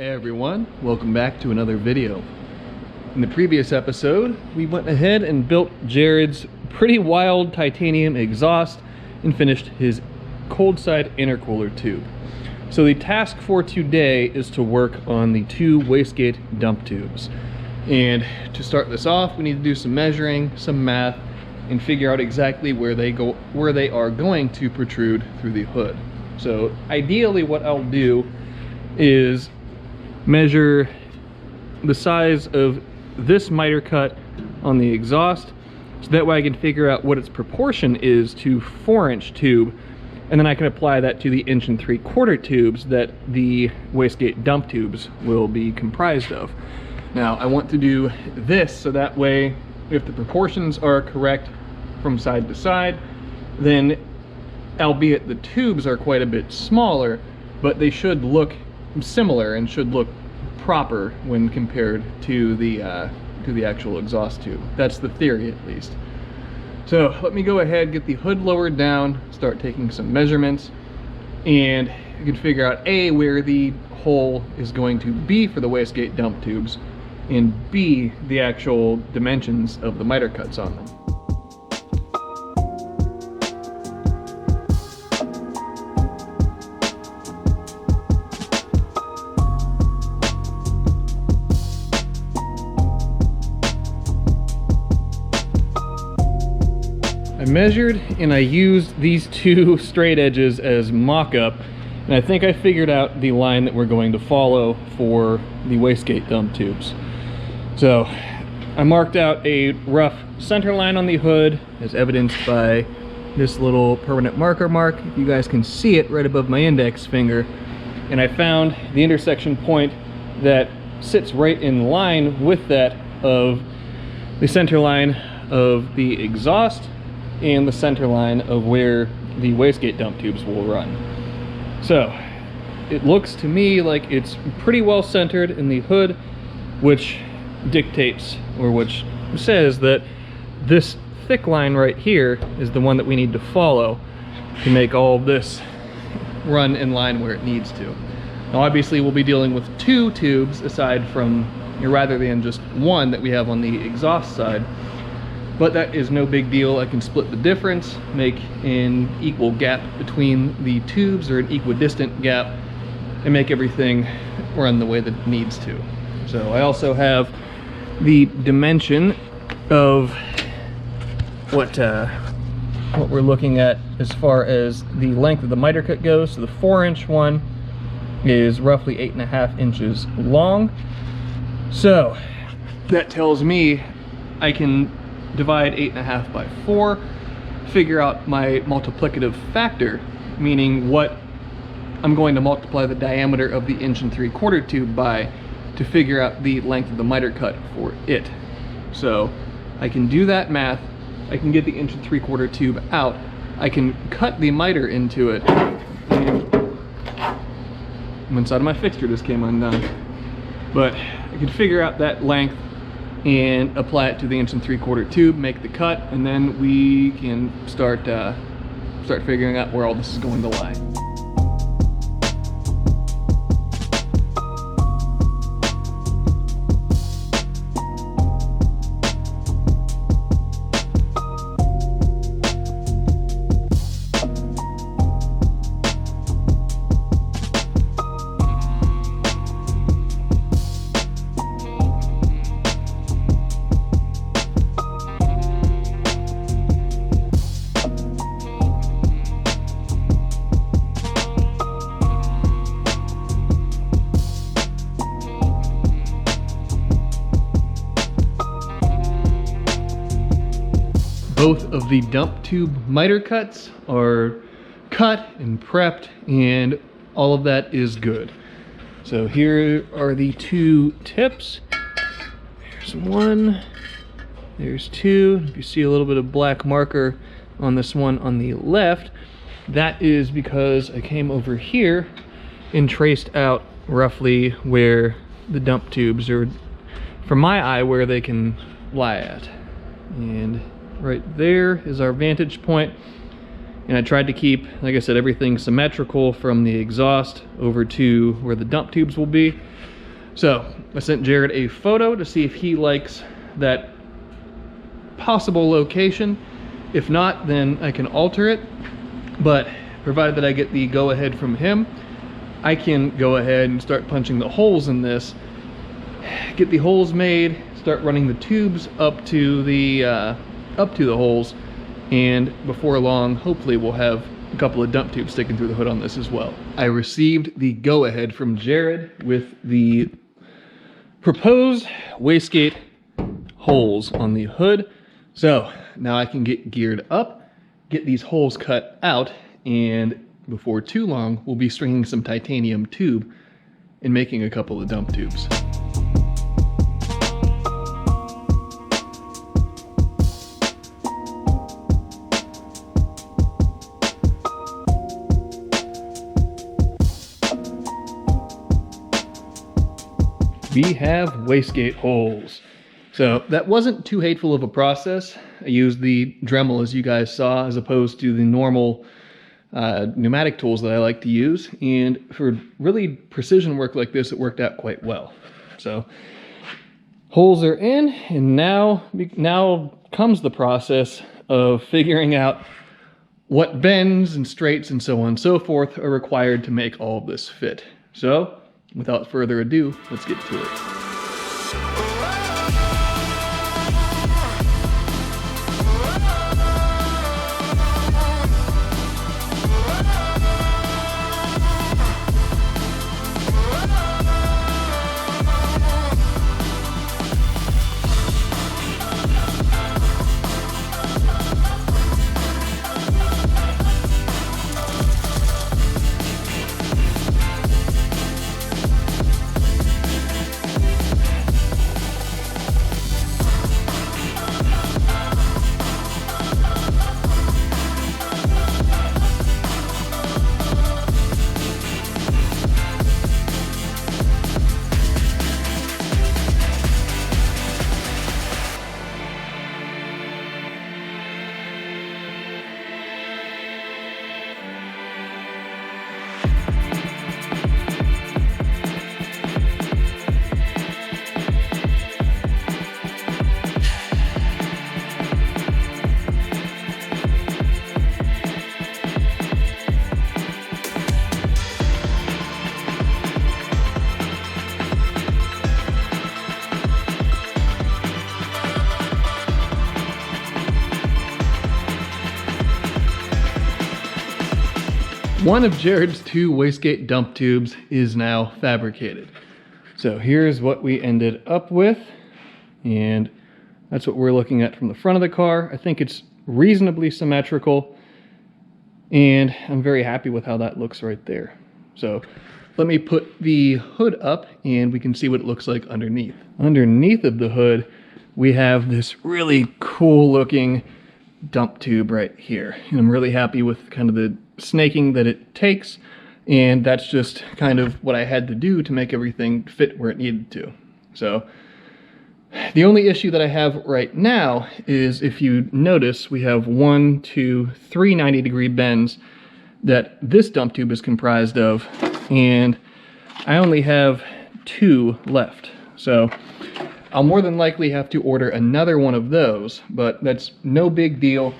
Hey everyone, welcome back to another video. In the previous episode, we went ahead and built Jared's pretty wild titanium exhaust and finished his cold side intercooler tube. So the task for today is to work on the two wastegate dump tubes. And to start this off, we need to do some measuring, some math, and figure out exactly where they are going to protrude through the hood. So ideally what I'll do is measure the size of this miter cut on the exhaust, so that way I can figure out what its proportion is to 4-inch tube, and then I can apply that to the 1 3/4 tubes that the wastegate dump tubes will be comprised of. Now I want to do this so that way if the proportions are correct from side to side, then albeit the tubes are quite a bit smaller, but they should look similar and should look proper when compared to the actual exhaust tube. That's the theory, at least. So let me go ahead, get the hood lowered down, start taking some measurements, and you can figure out A, where the hole is going to be for the wastegate dump tubes, and B, the actual dimensions of the miter cuts on them. I measured and I used these two straight edges as mock-up, and I think I figured out the line that we're going to follow for the wastegate dump tubes. So I marked out a rough center line on the hood, as evidenced by this little permanent marker mark. You guys can see it right above my index finger, and I found the intersection point that sits right in line with that of the center line of the exhaust and the center line of where the wastegate dump tubes will run. So it looks to me like it's pretty well centered in the hood, which dictates, or which says that this thick line right here is the one that we need to follow to make all of this run in line where it needs to. Now obviously we'll be dealing with two tubes aside from, rather than just one that we have on the exhaust side, but that is no big deal. I can split the difference, make an equal gap between the tubes, or an equidistant gap, and make everything run the way that it needs to. So I also have the dimension of what we're looking at as far as the length of the miter cut goes. So the 4-inch one is roughly 8.5 inches long. So that tells me I can divide 8.5 by 4, figure out my multiplicative factor, meaning what I'm going to multiply the diameter of the 1 3/4 tube by to figure out the length of the miter cut for it. So I can do that math, I can get the 1 3/4 tube out, I can cut the miter into it, and one side of my fixture just came undone, but I can figure out that length and apply it to the 1 3/4 tube, make the cut, and then we can start figuring out where all this is going to lie. Both of the dump tube miter cuts are cut and prepped, and all of that is good. So here are the two tips. There's one, there's two. If you see a little bit of black marker on this one on the left, that is because I came over here and traced out roughly where the dump tubes are, from my eye, where they can lie at. And right there is our vantage point, And I tried to keep, like I said, everything symmetrical from the exhaust over to where the dump tubes will be. So I sent Jared a photo to see if he likes that possible location. If not, then I can alter it. But provided that I get the go-ahead from him, I can go ahead and start punching the holes in this, get the holes made, start running the tubes up to the holes, and before long, hopefully we'll have a couple of dump tubes sticking through the hood on this as well. I received the go-ahead from Jared with the proposed wastegate holes on the hood. So now I can get geared up, get these holes cut out, and before too long, we'll be stringing some titanium tube and making a couple of dump tubes. We have wastegate holes. So that wasn't too hateful of a process. I used the Dremel, as you guys saw, as opposed to the normal pneumatic tools that I like to use. And for really precision work like this, it worked out quite well. So holes are in, and now comes the process of figuring out what bends and straights and so on and so forth are required to make all of this fit. So without further ado, let's get to it. One of Jared's 2 wastegate dump tubes is now fabricated. So here's what we ended up with, and that's what we're looking at from the front of the car. I think it's reasonably symmetrical, and I'm very happy with how that looks right there. So let me put the hood up and we can see what it looks like underneath. Underneath of the hood, we have this really cool looking dump tube right here. And I'm really happy with kind of the snaking that it takes, and that's just kind of what I had to do to make everything fit where it needed to. So the only issue that I have right now is, if you notice, we have 1, 2, 3 90-degree bends that this dump tube is comprised of, and I only have 2 left. So I'll more than likely have to order another one of those, but that's no big deal.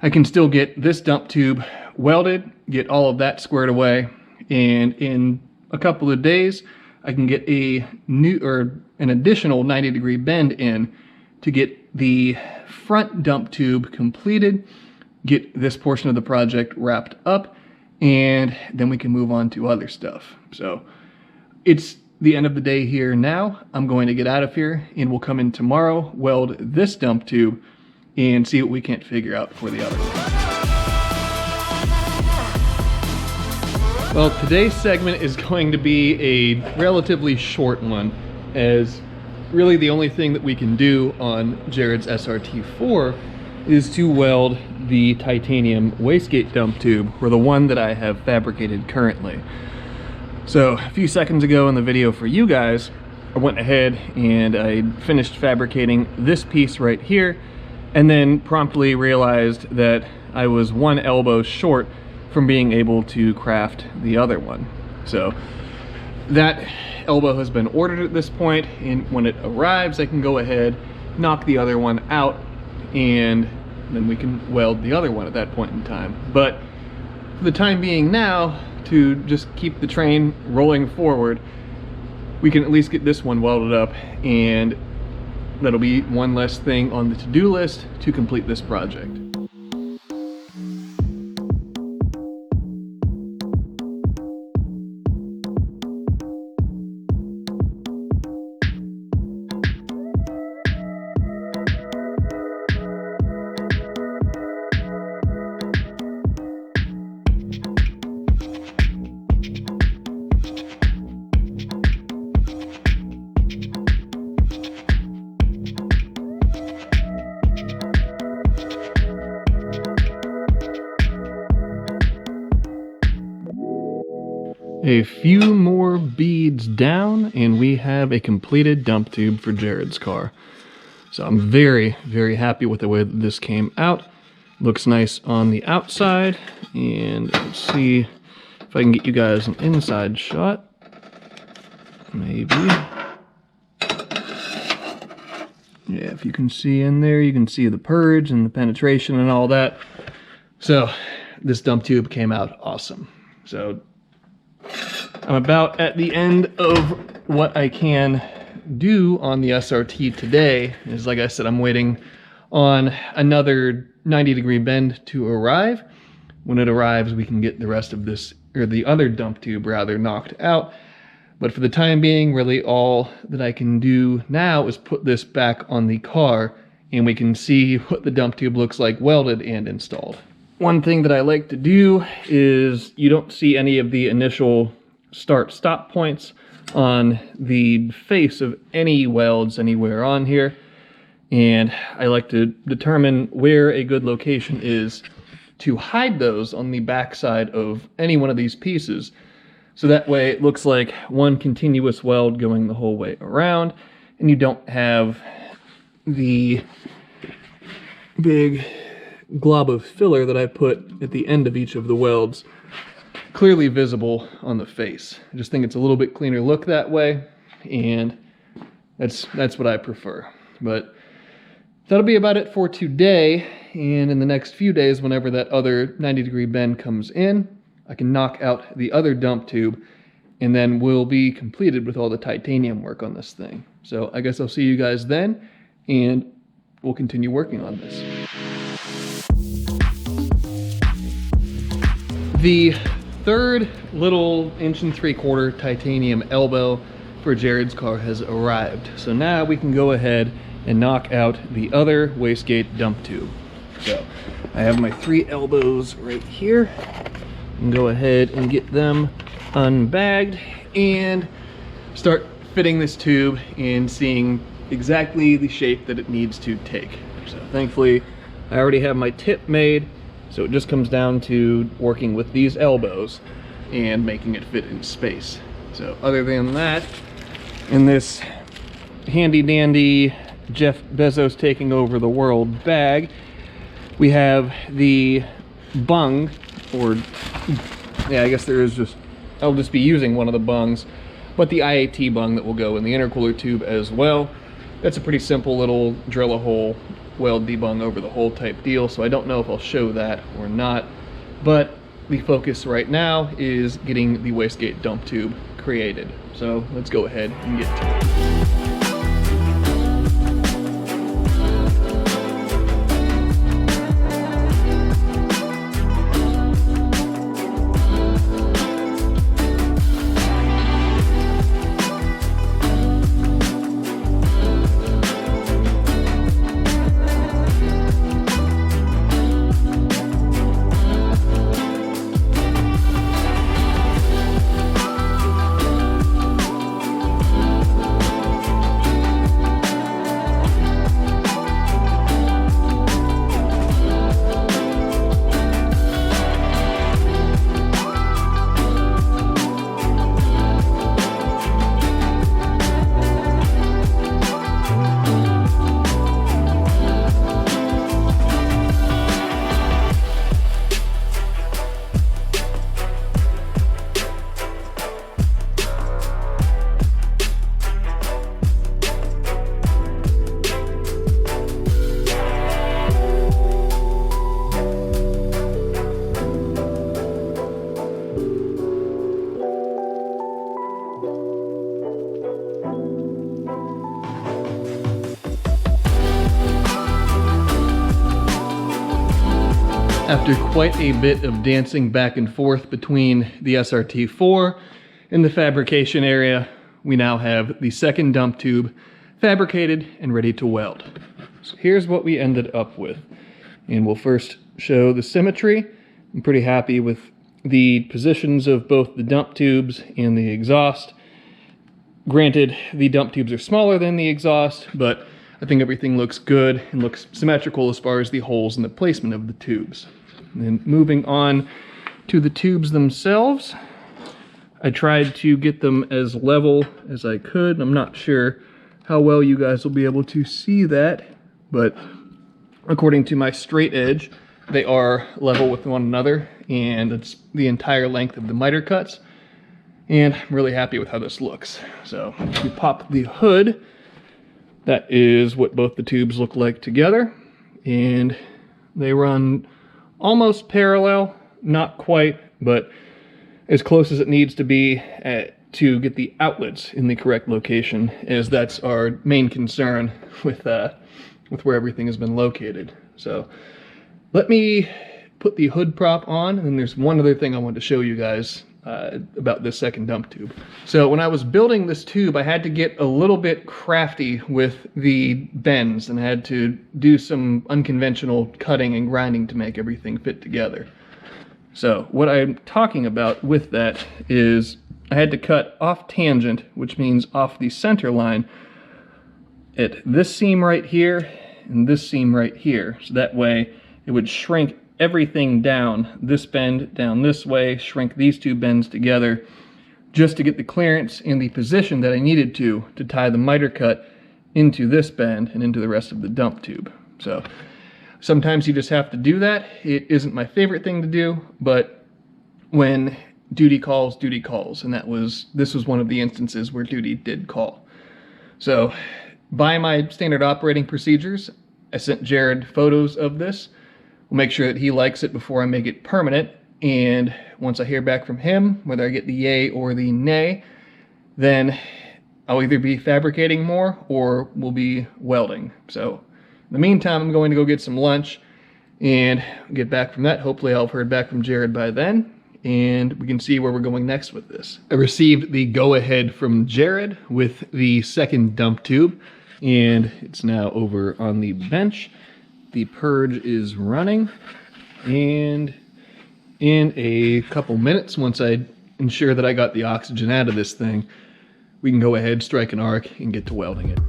I can still get this dump tube welded, get all of that squared away, and in a couple of days I can get an additional 90-degree bend in to get the front dump tube completed, get this portion of the project wrapped up, and then we can move on to other stuff. So it's the end of the day here now. I'm going to get out of here, and we'll come in tomorrow, weld this dump tube, and see what we can't figure out for the other one. Well, today's segment is going to be a relatively short one, as really the only thing that we can do on Jared's SRT-4 is to weld the titanium wastegate dump tube, or the one that I have fabricated currently. So a few seconds ago in the video for you guys, I went ahead and I finished fabricating this piece right here, and then promptly realized that I was one elbow short from being able to craft the other one. So that elbow has been ordered at this point, and when it arrives I can go ahead, knock the other one out, and then we can weld the other one at that point in time. But for the time being now, to just keep the train rolling forward, we can at least get this one welded up, and that'll be one less thing on the to-do list to complete this project. A few more beads down and we have a completed dump tube for Jared's car. So I'm very, very happy with the way that this came out. Looks nice on the outside, and let's see if I can get you guys an inside shot. Maybe. Yeah, if you can see in there, you can see the purge and the penetration and all that. So this dump tube came out awesome. So I'm about at the end of what I can do on the SRT today. Is, like I said, I'm waiting on another 90-degree bend to arrive. When it arrives, we can get the rest of this, or the other dump tube rather, knocked out. But for the time being, really all that I can do now is put this back on the car, and we can see what the dump tube looks like welded and installed. One thing that I like to do is you don't see any of the initial start-stop points on the face of any welds anywhere on here, and I like to determine where a good location is to hide those on the backside of any one of these pieces, so that way it looks like one continuous weld going the whole way around, and you don't have the big glob of filler that I put at the end of each of the welds clearly visible on the face. I just think it's a little bit cleaner look that way, and that's what I prefer. But that'll be about it for today, and in the next few days, whenever that other 90-degree bend comes in, I can knock out the other dump tube, and then we'll be completed with all the titanium work on this thing. So I guess I'll see you guys then, and we'll continue working on this. The third little 1 3/4 titanium elbow for Jared's car has arrived. So now we can go ahead and knock out the other wastegate dump tube. So I have my 3 elbows right here. And go ahead and get them unbagged and start fitting this tube and seeing exactly the shape that it needs to take. So thankfully I already have my tip made. So it just comes down to working with these elbows and making it fit in space. So other than that, in this handy dandy Jeff Bezos taking over the world bag, we have the bung, or yeah, I guess there is just, I'll just be using one of the bungs, but the IAT bung that will go in the intercooler tube as well. That's a pretty simple little drill a hole, weld debung over the hole type deal, so I don't know if I'll show that or not, but the focus right now is getting the wastegate dump tube created. So let's go ahead and get to it. After quite a bit of dancing back and forth between the SRT-4 and the fabrication area, we now have the second dump tube fabricated and ready to weld. So here's what we ended up with. And we'll first show the symmetry. I'm pretty happy with the positions of both the dump tubes and the exhaust. Granted, the dump tubes are smaller than the exhaust, but I think everything looks good and looks symmetrical as far as the holes and the placement of the tubes. And then moving on to the tubes themselves, I tried to get them as level as I could. I'm not sure how well you guys will be able to see that, but according to my straight edge, they are level with one another, and it's the entire length of the miter cuts. And I'm really happy with how this looks. So if we pop the hood, that is what both the tubes look like together. And they run almost parallel, not quite, but as close as it needs to be to get the outlets in the correct location, as that's our main concern with where everything has been located. So let me put the hood prop on, and then there's one other thing I want to show you guys about this second dump tube. So when I was building this tube, I had to get a little bit crafty with the bends, and I had to do some unconventional cutting and grinding to make everything fit together. So what I'm talking about with that is I had to cut off tangent, which means off the center line, at this seam right here and this seam right here. So that way it would shrink everything down, this bend down this way, shrink these two bends together, just to get the clearance and the position that I needed to tie the miter cut into this bend and into the rest of the dump tube. So sometimes you just have to do that. It isn't my favorite thing to do, but when duty calls, and this was one of the instances where duty did call. So by my standard operating procedures, I sent Jared photos of this. We'll make sure that he likes it before I make it permanent, and once I hear back from him, whether I get the yay or the nay, then I'll either be fabricating more or we'll be welding. So in the meantime, I'm going to go get some lunch and get back from that. Hopefully I'll have heard back from Jared by then, and we can see where we're going next with this. I received the go-ahead from Jared with the second dump tube, and it's now over on the bench. The purge is running, and in a couple minutes, once I ensure that I got the oxygen out of this thing, we can go ahead, strike an arc, and get to welding it.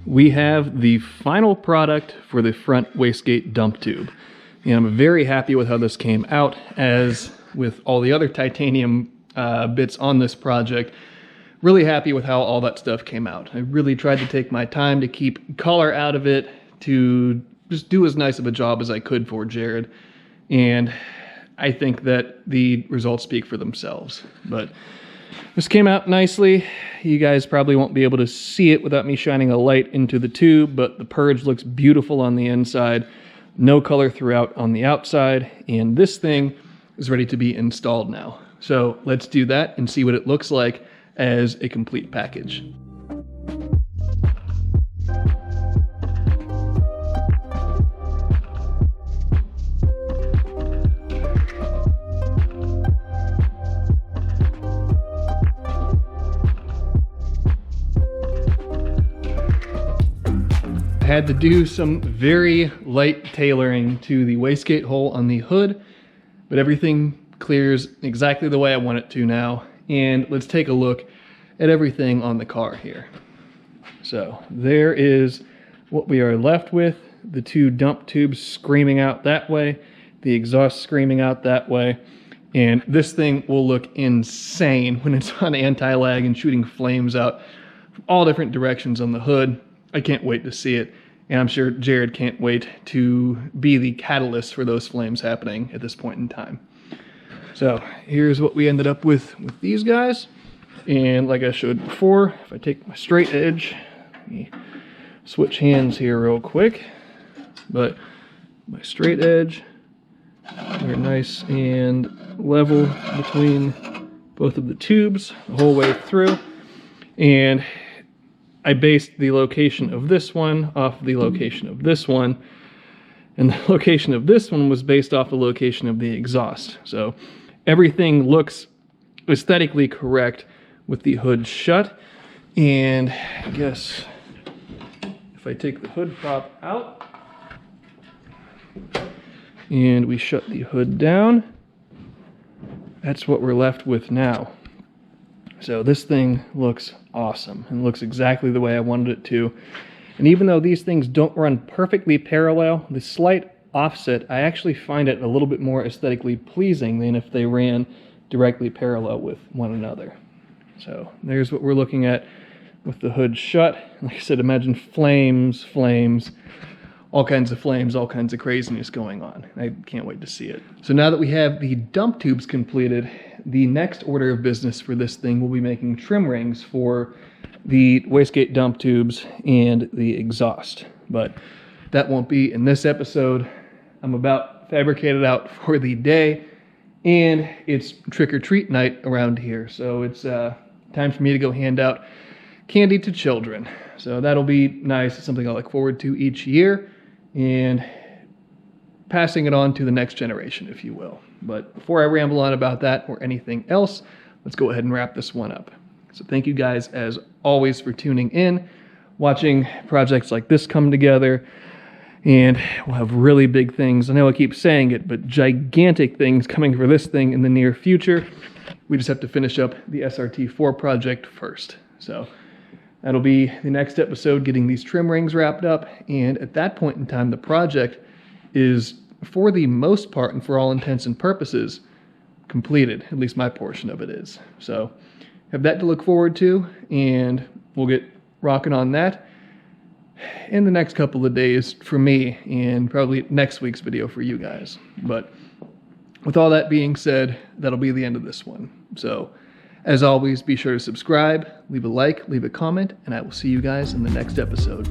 We have the final product for the front wastegate dump tube. And I'm very happy with how this came out, as with all the other titanium bits on this project. Really happy with how all that stuff came out. I really tried to take my time to keep color out of it, to just do as nice of a job as I could for Jared. And I think that the results speak for themselves. But this came out nicely. You guys probably won't be able to see it without me shining a light into the tube, but the purge looks beautiful on the inside. No color throughout on the outside, and this thing is ready to be installed now. So let's do that and see what it looks like as a complete package. I had to do some very light tailoring to the wastegate hole on the hood, but everything clears exactly the way I want it to now. And let's take a look at everything on the car here. So there is what we are left with. The two dump tubes screaming out that way, the exhaust screaming out that way. And this thing will look insane when it's on anti-lag and shooting flames out from all different directions on the hood. I can't wait to see it. And I'm sure Jared can't wait to be the catalyst for those flames happening at this point in time. So here's what we ended up with these guys. And like I showed before, if I take my straight edge, let me switch hands here real quick. But my straight edge, they're nice and level between both of the tubes the whole way through. And I based the location of this one off the location of this one. And the location of this one was based off the location of the exhaust. So everything looks aesthetically correct with the hood shut. And I guess if I take the hood prop out and we shut the hood down, that's what we're left with now. So this thing looks awesome and looks exactly the way I wanted it to. And even though these things don't run perfectly parallel, the slight offset, I actually find it a little bit more aesthetically pleasing than if they ran directly parallel with one another. So there's what we're looking at with the hood shut. Like I said, imagine flames, all kinds of flames, all kinds of craziness going on. I can't wait to see it. So now that we have the dump tubes completed, the next order of business for this thing will be making trim rings for the wastegate dump tubes and the exhaust. But that won't be in this episode. I'm about fabricated out for the day, and it's trick-or-treat night around here. So it's time for me to go hand out candy to children. So that'll be nice. It's something I look forward to each year, and passing it on to the next generation, if you will. But before I ramble on about that or anything else, let's go ahead and wrap this one up. So thank you guys, as always, for tuning in, watching projects like this come together, and we'll have really big things. I know I keep saying it, but gigantic things coming for this thing in the near future. We just have to finish up the SRT-4 project first. So that'll be the next episode, getting these trim rings wrapped up, and at that point in time, the project is, for the most part and for all intents and purposes, completed. At least my portion of it is. So have that to look forward to, and we'll get rocking on that in the next couple of days for me, and probably next week's video for you guys. But with all that being said, that'll be the end of this one. So as always, be sure to subscribe, leave a like, leave a comment, and I will see you guys in the next episode.